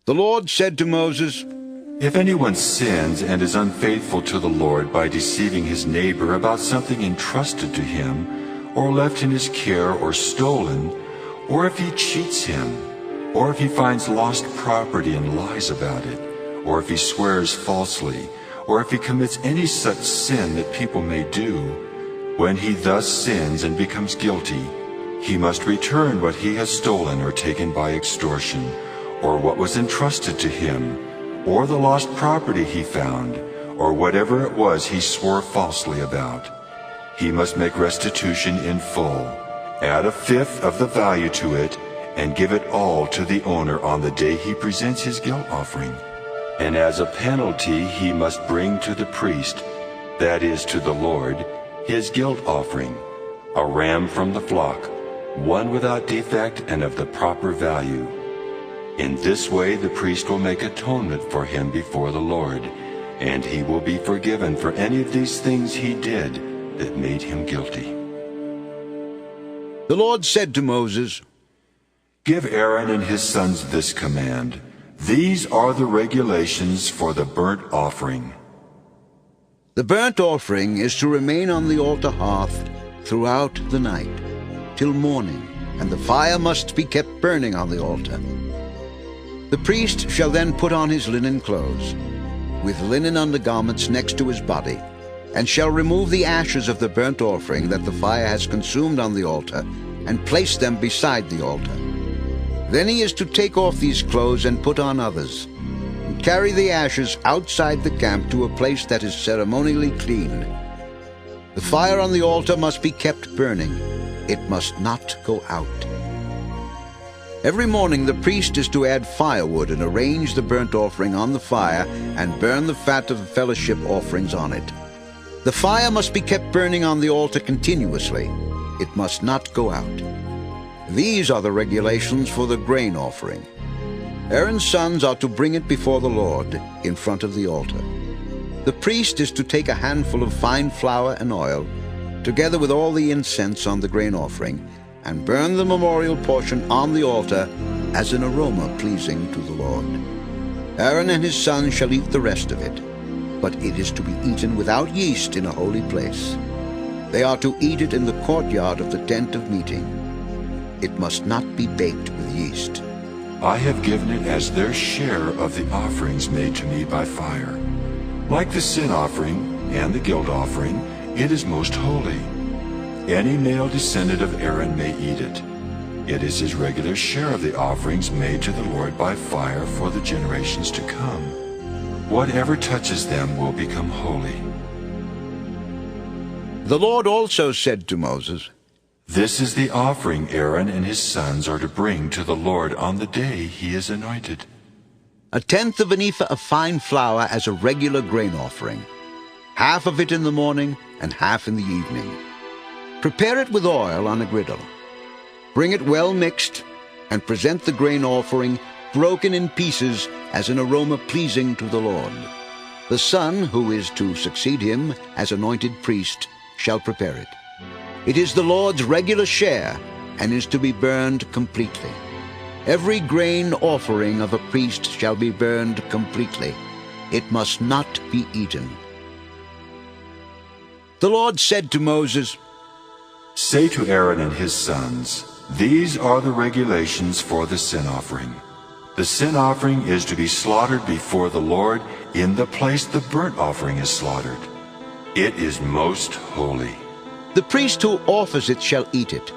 The Lord said to Moses, If anyone sins and is unfaithful to the Lord by deceiving his neighbor about something entrusted to him, or left in his care, or stolen, or if he cheats him, or if he finds lost property and lies about it, or if he swears falsely, or if he commits any such sin that people may do, when he thus sins and becomes guilty, he must return what he has stolen or taken by extortion, or what was entrusted to him, or the lost property he found, or whatever it was he swore falsely about. He must make restitution in full, add a fifth of the value to it, and give it all to the owner on the day he presents his guilt offering. And as a penalty he must bring to the priest, that is, to the Lord, his guilt offering, a ram from the flock, one without defect and of the proper value. In this way the priest will make atonement for him before the Lord, and he will be forgiven for any of these things he did that made him guilty. The Lord said to Moses, Give Aaron and his sons this command. These are the regulations for the burnt offering. The burnt offering is to remain on the altar hearth throughout the night, till morning, and the fire must be kept burning on the altar. The priest shall then put on his linen clothes, with linen undergarments next to his body, and shall remove the ashes of the burnt offering that the fire has consumed on the altar, and place them beside the altar. Then he is to take off these clothes and put on others, and carry the ashes outside the camp to a place that is ceremonially clean. The fire on the altar must be kept burning. It must not go out. Every morning the priest is to add firewood and arrange the burnt offering on the fire and burn the fat of the fellowship offerings on it. The fire must be kept burning on the altar continuously. It must not go out. These are the regulations for the grain offering. Aaron's sons are to bring it before the Lord in front of the altar. The priest is to take a handful of fine flour and oil, together with all the incense on the grain offering, and burn the memorial portion on the altar as an aroma pleasing to the Lord. Aaron and his sons shall eat the rest of it, but it is to be eaten without yeast in a holy place. They are to eat it in the courtyard of the tent of meeting. It must not be baked with yeast. I have given it as their share of the offerings made to me by fire. Like the sin offering and the guilt offering, it is most holy. Any male descendant of Aaron may eat it. It is his regular share of the offerings made to the Lord by fire for the generations to come. Whatever touches them will become holy. The Lord also said to Moses, This is the offering Aaron and his sons are to bring to the Lord on the day he is anointed. 1/10 of an ephah of fine flour as a regular grain offering, half of it in the morning and half in the evening. Prepare it with oil on a griddle. Bring it well mixed, and present the grain offering broken in pieces as an aroma pleasing to the Lord. The son who is to succeed him as anointed priest shall prepare it. It is the Lord's regular share, and is to be burned completely. Every grain offering of a priest shall be burned completely. It must not be eaten. The Lord said to Moses, Say to Aaron and his sons, These are the regulations for the sin offering. The sin offering is to be slaughtered before the Lord in the place the burnt offering is slaughtered. It is most holy. The priest who offers it shall eat it.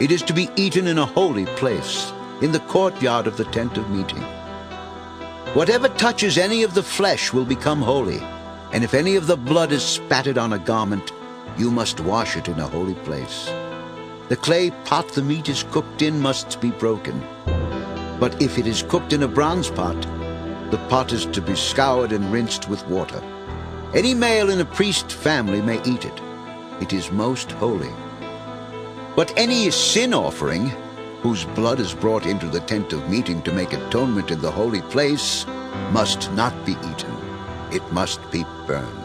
It is to be eaten in a holy place, in the courtyard of the tent of meeting. Whatever touches any of the flesh will become holy, and if any of the blood is spattered on a garment, you must wash it in a holy place. The clay pot the meat is cooked in must be broken. But if it is cooked in a bronze pot, the pot is to be scoured and rinsed with water. Any male in a priest's family may eat it. It is most holy. But any sin offering, whose blood is brought into the tent of meeting to make atonement in the holy place, must not be eaten. It must be burned.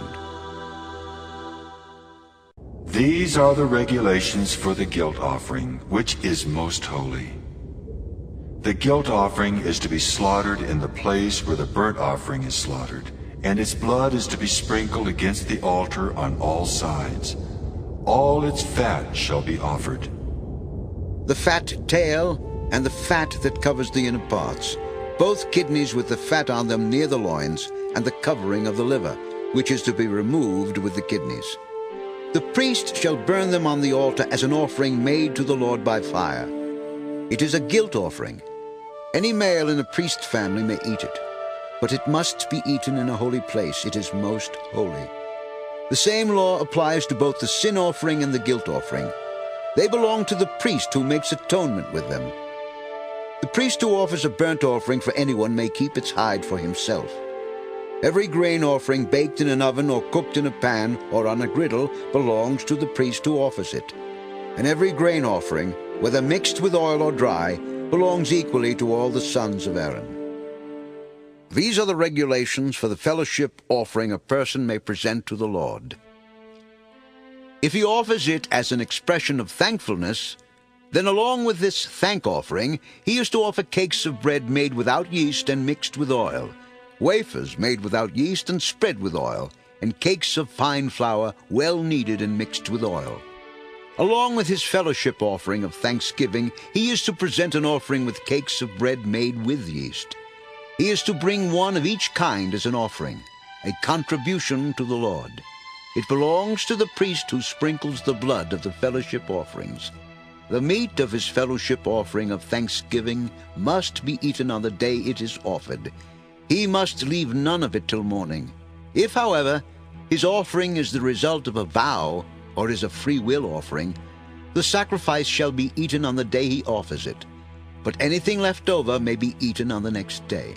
These are the regulations for the guilt offering, which is most holy. The guilt offering is to be slaughtered in the place where the burnt offering is slaughtered, and its blood is to be sprinkled against the altar on all sides. All its fat shall be offered. The fat tail and the fat that covers the inner parts, both kidneys with the fat on them near the loins, and the covering of the liver, which is to be removed with the kidneys. The priest shall burn them on the altar as an offering made to the Lord by fire. It is a guilt offering. Any male in a priest's family may eat it, but it must be eaten in a holy place. It is most holy. The same law applies to both the sin offering and the guilt offering. They belong to the priest who makes atonement with them. The priest who offers a burnt offering for anyone may keep its hide for himself. Every grain offering baked in an oven or cooked in a pan or on a griddle belongs to the priest who offers it. And every grain offering, whether mixed with oil or dry, belongs equally to all the sons of Aaron. These are the regulations for the fellowship offering a person may present to the Lord. If he offers it as an expression of thankfulness, then along with this thank offering, he is to offer cakes of bread made without yeast and mixed with oil, wafers made without yeast and spread with oil, and cakes of fine flour well kneaded and mixed with oil. Along with his fellowship offering of thanksgiving, he is to present an offering with cakes of bread made with yeast. He is to bring one of each kind as an offering, a contribution to the Lord. It belongs to the priest who sprinkles the blood of the fellowship offerings. The meat of his fellowship offering of thanksgiving must be eaten on the day it is offered. He must leave none of it till morning. If, however, his offering is the result of a vow or is a free will offering, the sacrifice shall be eaten on the day he offers it, but anything left over may be eaten on the next day.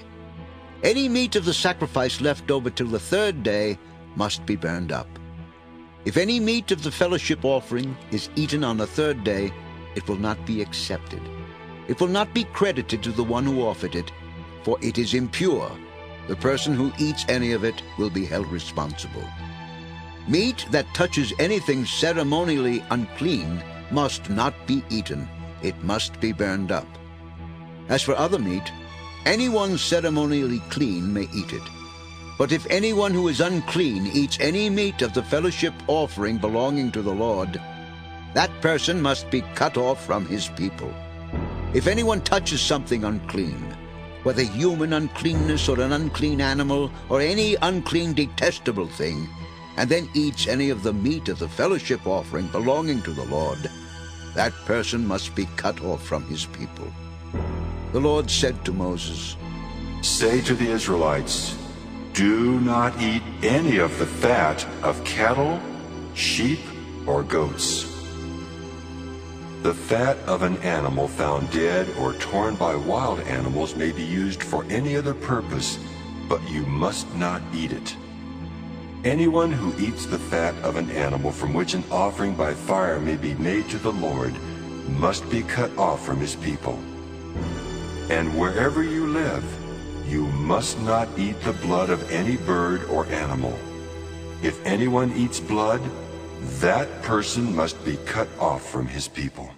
Any meat of the sacrifice left over till the third day must be burned up. If any meat of the fellowship offering is eaten on the third day, it will not be accepted. It will not be credited to the one who offered it, for it is impure. The person who eats any of it will be held responsible. Meat that touches anything ceremonially unclean must not be eaten. It must be burned up. As for other meat, anyone ceremonially clean may eat it. But if anyone who is unclean eats any meat of the fellowship offering belonging to the Lord, that person must be cut off from his people. If anyone touches something unclean, whether human uncleanness or an unclean animal or any unclean detestable thing, and then eats any of the meat of the fellowship offering belonging to the Lord, that person must be cut off from his people. The Lord said to Moses, Say to the Israelites, do not eat any of the fat of cattle, sheep, or goats. The fat of an animal found dead or torn by wild animals may be used for any other purpose, but you must not eat it. Anyone who eats the fat of an animal from which an offering by fire may be made to the Lord must be cut off from his people. And wherever you live, you must not eat the blood of any bird or animal. If anyone eats blood, that person must be cut off from his people.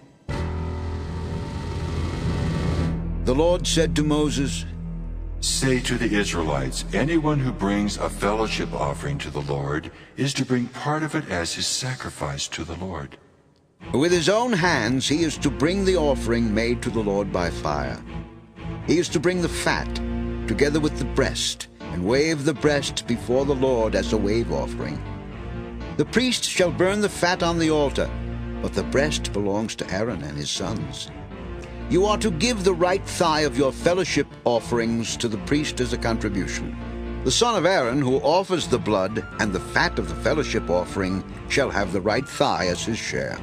The Lord said to Moses, Say to the Israelites, anyone who brings a fellowship offering to the Lord is to bring part of it as his sacrifice to the Lord. with his own hands he is to bring the offering made to the Lord by fire. He is to bring the fat, together with the breast, and wave the breast before the Lord as a wave offering. The priest shall burn the fat on the altar, but the breast belongs to Aaron and his sons. You are to give the right thigh of your fellowship offerings to the priest as a contribution. The son of Aaron who offers the blood and the fat of the fellowship offering shall have the right thigh as his share.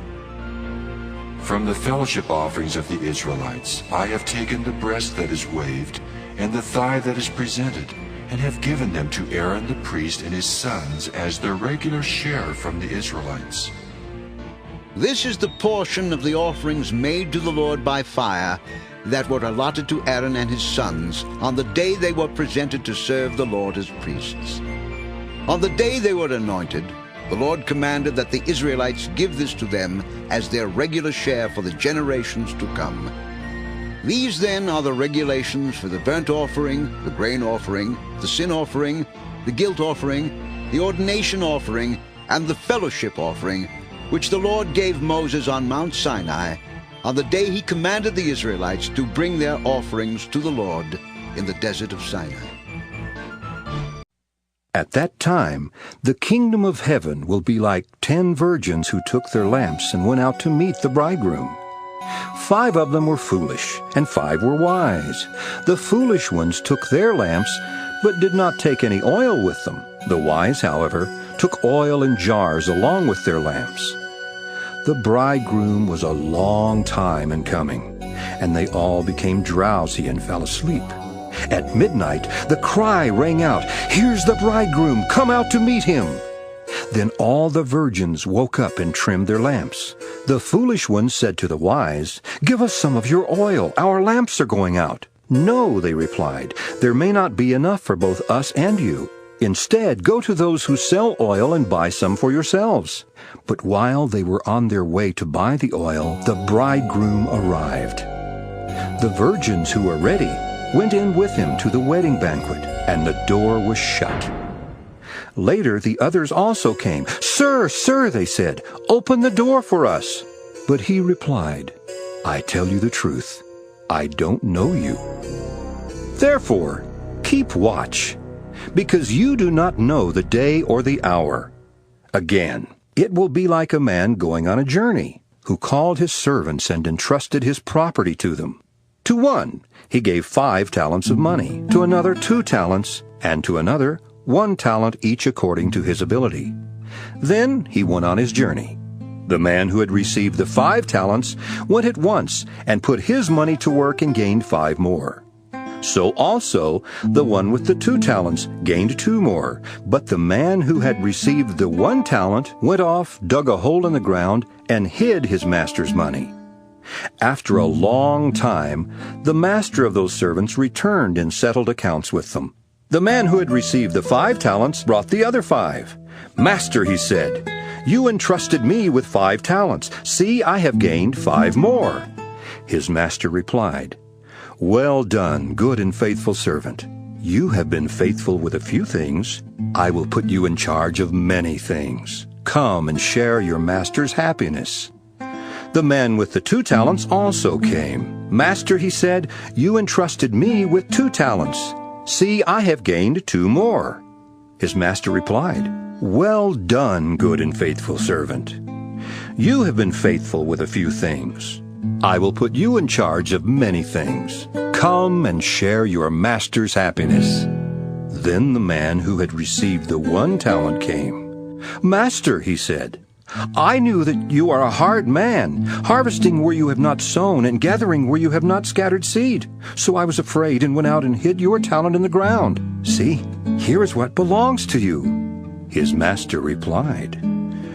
From the fellowship offerings of the Israelites, I have taken the breast that is waved and the thigh that is presented, and have given them to Aaron the priest and his sons as their regular share from the Israelites. This is the portion of the offerings made to the Lord by fire that were allotted to Aaron and his sons on the day they were presented to serve the Lord as priests. On the day they were anointed, the Lord commanded that the Israelites give this to them as their regular share for the generations to come. These then are the regulations for the burnt offering, the grain offering, the sin offering, the guilt offering, the ordination offering, and the fellowship offering, which the Lord gave Moses on Mount Sinai, on the day he commanded the Israelites to bring their offerings to the Lord in the desert of Sinai. At that time, the kingdom of heaven will be like 10 virgins who took their lamps and went out to meet the bridegroom. 5 of them were foolish, and 5 were wise. The foolish ones took their lamps, but did not take any oil with them. The wise, however, took oil in jars along with their lamps. The bridegroom was a long time in coming, and they all became drowsy and fell asleep. At midnight, the cry rang out, "Here's the bridegroom, come out to meet him!" Then all the virgins woke up and trimmed their lamps. The foolish ones said to the wise, "Give us some of your oil, our lamps are going out." "No," they replied, "there may not be enough for both us and you. Instead, go to those who sell oil and buy some for yourselves." But while they were on their way to buy the oil, the bridegroom arrived. The virgins who were ready went in with him to the wedding banquet, and the door was shut. Later the others also came. "Sir, sir," they said, "open the door for us." But he replied, "I tell you the truth, I don't know you. Therefore, keep watch, because you do not know the day or the hour. Again, it will be like a man going on a journey, who called his servants and entrusted his property to them. To one he gave 5 talents of money, to another 2 talents, and to another 1 talent each according to his ability. Then he went on his journey. The man who had received the 5 talents went at once and put his money to work and gained 5 more. So also the one with the 2 talents gained 2 more. But the man who had received the 1 talent went off, dug a hole in the ground, and hid his master's money. After a long time, the master of those servants returned and settled accounts with them. The man who had received the 5 talents brought the other 5. "Master," he said, "you entrusted me with 5 talents. See, I have gained 5 more." His master replied, "Well done, good and faithful servant. You have been faithful with a few things. I will put you in charge of many things. Come and share your master's happiness." The man with the 2 talents also came. "Master," he said, "you entrusted me with 2 talents. See, I have gained 2 more." His master replied, "Well done, good and faithful servant. You have been faithful with a few things. I will put you in charge of many things. Come and share your master's happiness." Then the man who had received the 1 talent came. "Master," he said, "I knew that you are a hard man, harvesting where you have not sown and gathering where you have not scattered seed. So I was afraid and went out and hid your talent in the ground. See, here is what belongs to you." His master replied,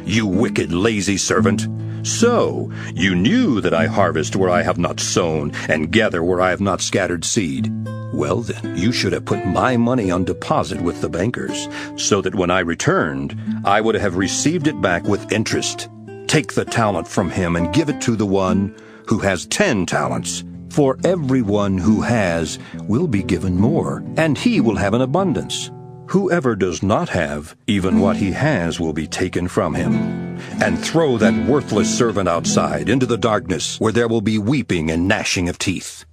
"You wicked, lazy servant. So you knew that I harvest where I have not sown and gather where I have not scattered seed. Well then, you should have put my money on deposit with the bankers, so that when I returned, I would have received it back with interest. Take the talent from him and give it to the one who has 10 talents. For everyone who has will be given more, and he will have an abundance. Whoever does not have, even what he has will be taken from him. And throw that worthless servant outside into the darkness, where there will be weeping and gnashing of teeth."